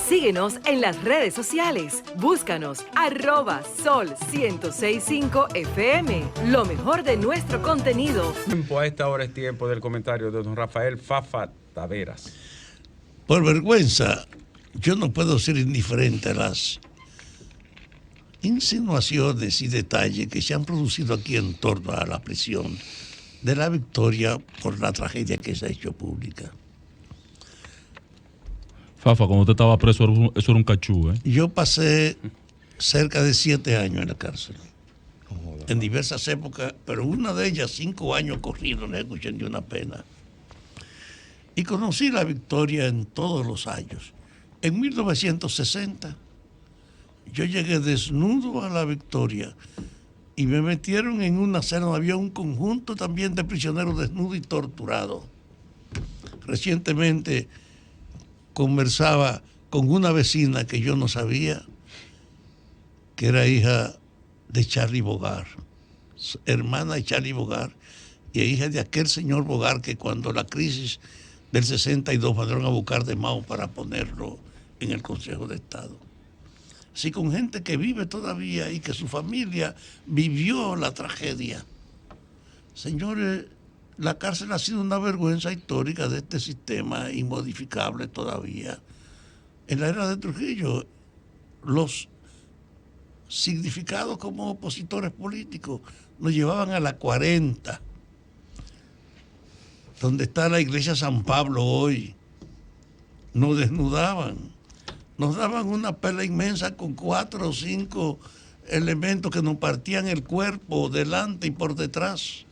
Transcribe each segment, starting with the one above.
Síguenos en las redes sociales. Búscanos @Sol1065 FM. Lo mejor de nuestro contenido. A esta hora es tiempo del comentario de don Rafael Fafa Taveras. Por vergüenza, yo no puedo ser indiferente a las insinuaciones y detalles que se han producido aquí en torno a la prisión de la Victoria por la tragedia que se ha hecho pública. Fafa, cuando usted estaba preso, eso era un cachú, ¿eh? Yo pasé cerca de 7 años en la cárcel, en diversas épocas, pero una de ellas 5 años corridos, no escuché ni una pena. Y conocí la Victoria en todos los años. En 1960, yo llegué desnudo a la Victoria y me metieron en una celda. Había un conjunto también de prisioneros desnudos y torturados. Recientemente conversaba con una vecina que yo no sabía, que era hija de Charlie Bogar, hermana de Charlie Bogar, y hija de aquel señor Bogar que cuando la crisis del 62 mandaron a buscar de Mao para ponerlo en el Consejo de Estado. Así con gente que vive todavía y que su familia vivió la tragedia. Señores, la cárcel ha sido una vergüenza histórica de este sistema inmodificable todavía. En la era de Trujillo, los significados como opositores políticos nos llevaban a la 40, donde está la iglesia San Pablo hoy. Nos desnudaban, nos daban una pela inmensa con 4 o 5 elementos que nos partían el cuerpo delante y por detrás.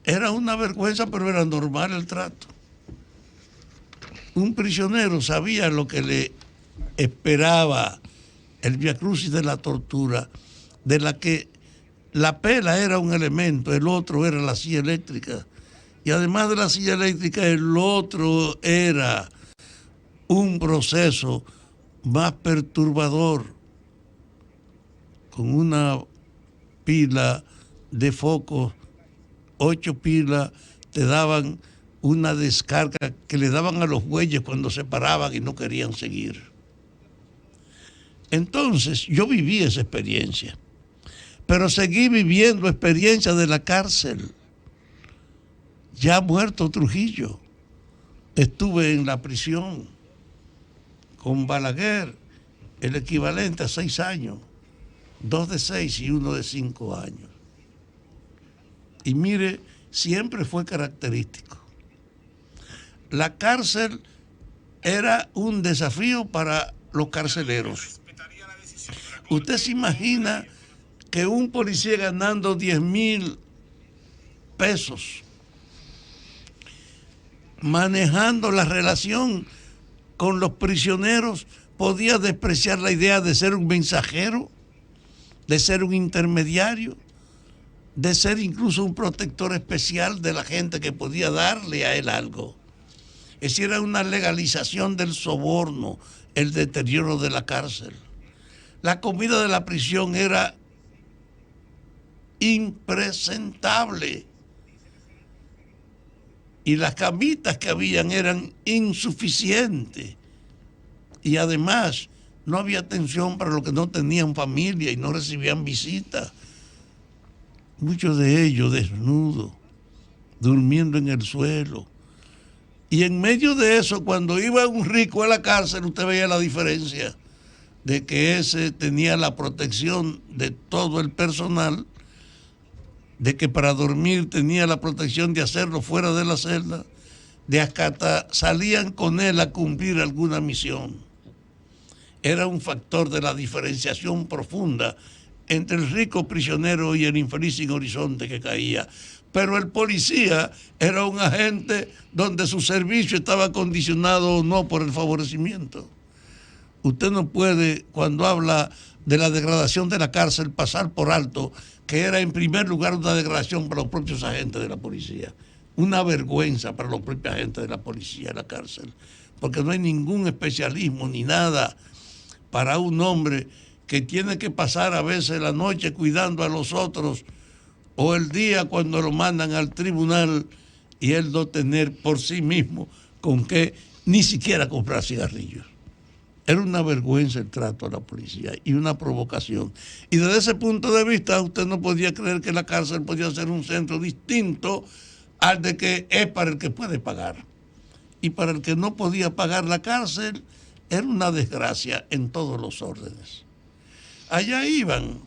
Era una vergüenza, pero era normal el trato. Un prisionero sabía lo que le esperaba, el viacrucis de la tortura, de la que la pela era un elemento, el otro era la silla eléctrica. Y además de la silla eléctrica, el otro era un proceso más perturbador, con una pila de focos, 8 pilas, te daban una descarga que le daban a los bueyes cuando se paraban y no querían seguir. Entonces yo viví esa experiencia, pero seguí viviendo experiencias de la cárcel. Ya muerto Trujillo, estuve en la prisión con Balaguer, el equivalente a 6 años, 2 de 6 y 1 de 5 años. Y mire, siempre fue característico. La cárcel era un desafío para los carceleros. Usted se imagina que un policía ganando 10,000 pesos, manejando la relación con los prisioneros, podía despreciar la idea de ser un mensajero, de ser un intermediario, de ser incluso un protector especial de la gente que podía darle a él algo. Es decir, era una legalización del soborno, el deterioro de la cárcel. La comida de la prisión era impresentable. Y las camitas que habían eran insuficientes. Y además no había atención para los que no tenían familia y no recibían visitas. Muchos de ellos desnudos, durmiendo en el suelo. Y en medio de eso, cuando iba un rico a la cárcel, usted veía la diferencia de que ese tenía la protección de todo el personal, de que para dormir tenía la protección de hacerlo fuera de la celda, de hasta salían con él a cumplir alguna misión. Era un factor de la diferenciación profunda entre el rico prisionero y el infeliz sin horizonte que caía. Pero el policía era un agente donde su servicio estaba condicionado o no por el favorecimiento. Usted no puede, cuando habla de la degradación de la cárcel, pasar por alto que era en primer lugar una degradación para los propios agentes de la policía, una vergüenza para los propios agentes de la policía de la cárcel, porque no hay ningún especialismo ni nada para un hombre que tiene que pasar a veces la noche cuidando a los otros o el día cuando lo mandan al tribunal y él no tener por sí mismo con qué ni siquiera comprar cigarrillos. Era una vergüenza el trato a la policía y una provocación. Y desde ese punto de vista usted no podía creer que la cárcel podía ser un centro distinto al de que es para el que puede pagar. Y para el que no podía pagar la cárcel era una desgracia en todos los órdenes. Allá iban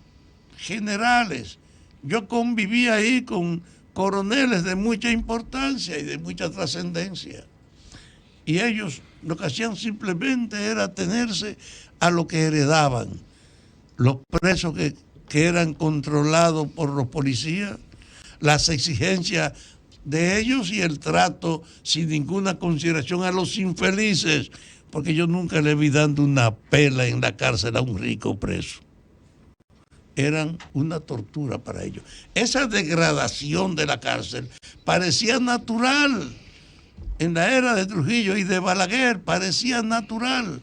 generales. Yo convivía ahí con coroneles de mucha importancia y de mucha trascendencia. Y ellos lo que hacían simplemente era atenerse a lo que heredaban. Los presos que eran controlados por los policías, las exigencias de ellos y el trato sin ninguna consideración a los infelices, porque yo nunca le vi dando una pela en la cárcel a un rico preso. Eran una tortura para ellos. Esa degradación de la cárcel parecía natural. En la era de Trujillo y de Balaguer parecía natural.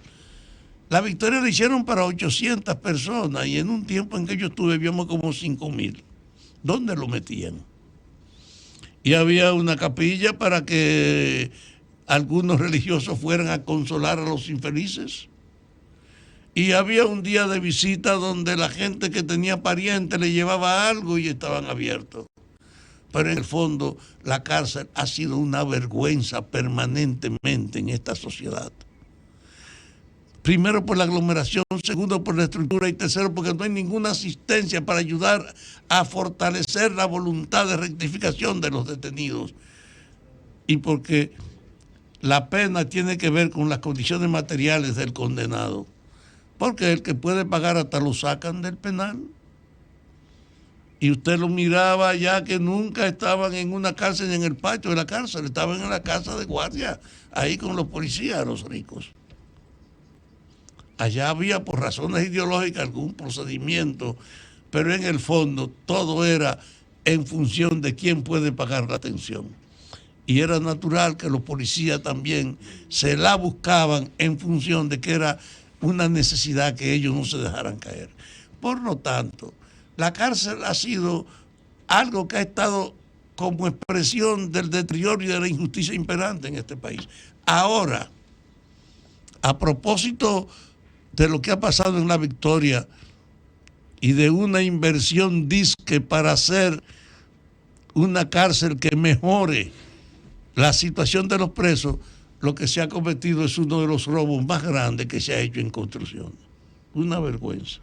La Victoria la hicieron para 800 personas y en un tiempo en que yo estuve vimos como 5,000. ¿Dónde lo metían? Y había una capilla para que algunos religiosos fueran a consolar a los infelices. Y había un día de visita donde la gente que tenía parientes le llevaba algo y estaban abiertos. Pero en el fondo la cárcel ha sido una vergüenza permanentemente en esta sociedad. Primero por la aglomeración, segundo por la estructura y tercero porque no hay ninguna asistencia para ayudar a fortalecer la voluntad de rectificación de los detenidos. Y porque la pena tiene que ver con las condiciones materiales del condenado. Porque el que puede pagar hasta lo sacan del penal. Y usted lo miraba ya que nunca estaban en una cárcel ni en el patio de la cárcel, estaban en la casa de guardia, ahí con los policías, los ricos. Allá había por razones ideológicas algún procedimiento, pero en el fondo todo era en función de quién puede pagar la atención. Y era natural que los policías también se la buscaban en función de que era una necesidad que ellos no se dejaran caer. Por lo tanto, la cárcel ha sido algo que ha estado como expresión del deterioro y de la injusticia imperante en este país. Ahora, a propósito de lo que ha pasado en La Victoria y de una inversión disque para hacer una cárcel que mejore la situación de los presos, lo que se ha cometido es uno de los robos más grandes que se ha hecho en construcción. Una vergüenza.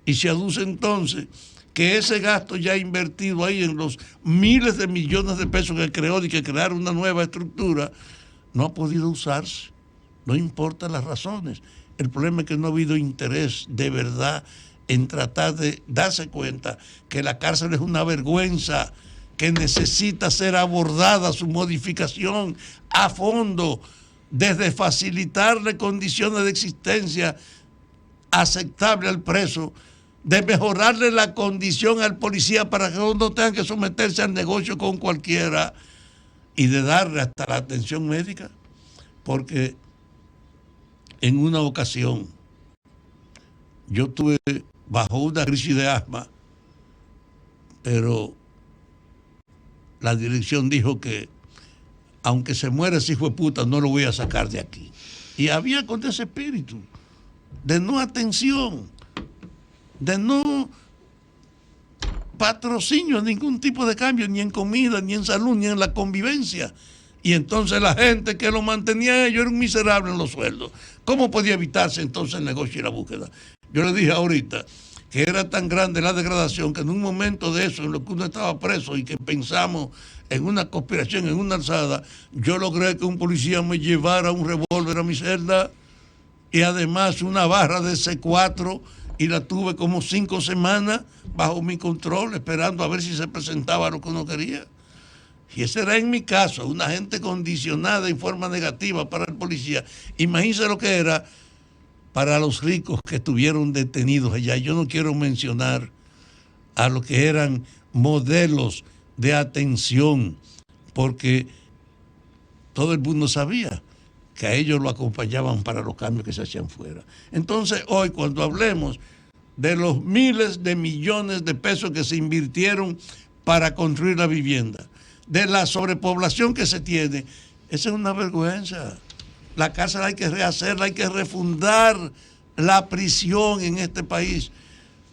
Y se aduce entonces que ese gasto ya invertido ahí en los miles de millones de pesos que creó y que crear una nueva estructura no ha podido usarse. No importa las razones. El problema es que no ha habido interés de verdad en tratar de darse cuenta que la cárcel es una vergüenza, que necesita ser abordada su modificación a fondo, desde facilitarle condiciones de existencia aceptable al preso, de mejorarle la condición al policía para que no tenga que someterse al negocio con cualquiera y de darle hasta la atención médica. Porque en una ocasión yo estuve bajo una crisis de asma, pero la dirección dijo que aunque se muera ese hijo de puta, no lo voy a sacar de aquí. Y había con ese espíritu de no atención, de no patrocinio, ningún tipo de cambio, ni en comida, ni en salud, ni en la convivencia. Y entonces la gente que lo mantenía a ellos era un miserable en los sueldos. ¿Cómo podía evitarse entonces el negocio y la búsqueda? Yo le dije ahorita que era tan grande la degradación que en un momento de eso, en lo que uno estaba preso y que pensamos en una conspiración, en una alzada, yo logré que un policía me llevara un revólver a mi celda y además una barra de C4 y la tuve como 5 semanas bajo mi control, esperando a ver si se presentaba lo que uno quería. Y ese era en mi caso, una gente condicionada en forma negativa para el policía. Imagínense lo que era para los ricos que estuvieron detenidos allá. Yo no quiero mencionar a los que eran modelos de atención, porque todo el mundo sabía que a ellos lo acompañaban para los cambios que se hacían fuera. Entonces hoy cuando hablemos de los miles de millones de pesos que se invirtieron para construir la vivienda, de la sobrepoblación que se tiene, esa es una vergüenza. La cárcel hay que rehacerla, hay que refundar la prisión en este país.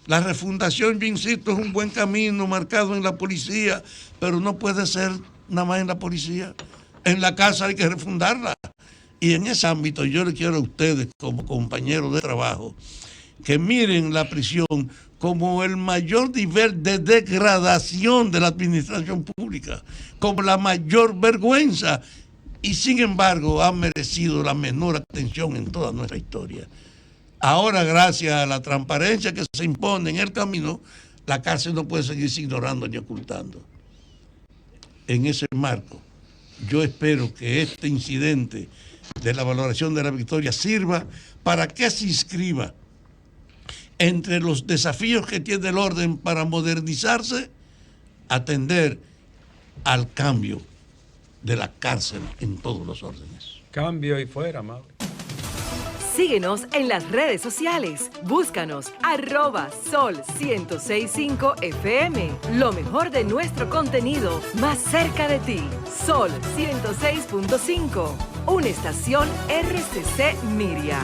La refundación, yo insisto, es un buen camino marcado en la policía, pero no puede ser nada más en la policía. En la cárcel hay que refundarla. Y en ese ámbito yo le quiero a ustedes, como compañeros de trabajo, que miren la prisión como el mayor nivel de degradación de la administración pública, como la mayor vergüenza, y sin embargo ha merecido la menor atención en toda nuestra historia. Ahora, gracias a la transparencia que se impone en el camino, la cárcel no puede seguirse ignorando ni ocultando. En ese marco, yo espero que este incidente de la valoración de la victoria sirva para que se inscriba entre los desafíos que tiene el orden para modernizarse, atender al cambio de la cárcel en todos los órdenes. Cambio y fuera, Mauri. Síguenos en las redes sociales. Búscanos @Sol1065 FM. Lo mejor de nuestro contenido más cerca de ti. Sol 106.5. Una estación RCC Miria.